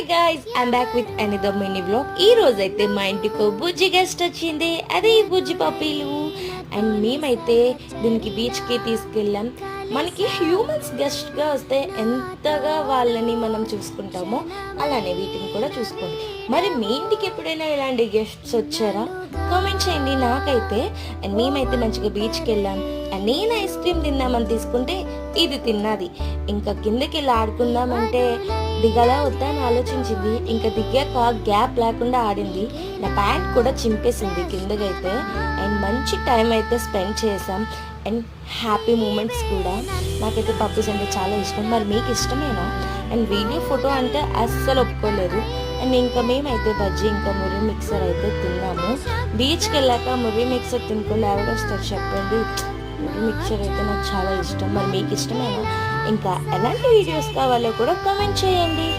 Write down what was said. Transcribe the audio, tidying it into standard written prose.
Hi guys, I'm back with another mini vlog. ఈ రోజైతే మా ఇంటికి బుజ్జి గెస్ట్ వచ్చింది, అదే ఈ బుజ్జి పప్పీలు. అండ్ మేమైతే దీనికి బీచ్కి తీసుకెళ్ళాం. మనకి హ్యూమన్స్ గెస్ట్గా వస్తే ఎంతగా వాళ్ళని మనం చూసుకుంటామో అలానే వీటిని కూడా చూసుకోండి. మరి మీ ఇంటికి ఎప్పుడైనా ఇలాంటి గెస్ట్స్ వచ్చారా? కామెంట్ చేయండి. నాకైతే అండ్ మేమైతే మంచిగా బీచ్కి వెళ్ళాం. అండ్ నేను ఐస్ క్రీమ్ తిందామని తీసుకుంటే ఇది తిన్నది. ఇంకా కిందకి వెళ్ళి ఆడుకుందామంటే దిగలా వద్దా అని ఆలోచించింది. ఇంకా దిగాక గ్యాప్ లేకుండా ఆడింది. నా ప్యాంట్ కూడా చింపేసింది కిందకైతే. అండ్ మంచి టైం అయితే స్పెండ్ చేసాం అండ్ హ్యాపీ మూమెంట్స్ కూడా. నాకైతే పప్పీస్ అంటే చాలా ఇష్టం. మరి మీకు ఇష్టమేనా? అండ్ వీడియో ఫోటో అంటే అస్సలు ఒప్పుకోలేదు. అండ్ ఇంకా మేమైతే బజ్జీ ఇంకా ముర్రి మిక్సర్ అయితే తిన్నాము. బీచ్కి వెళ్ళాక ముర్రి మిక్సర్ తినుకొని ఎవరు వస్తారు చెప్పండి? ముర్రి మిక్సర్ అయితే నాకు చాలా ఇష్టం. మరి మీకు ఇష్టమేనా? ఇంకా ఎలాంటి వీడియోస్ కావాలో కూడా కామెంట్ చేయండి.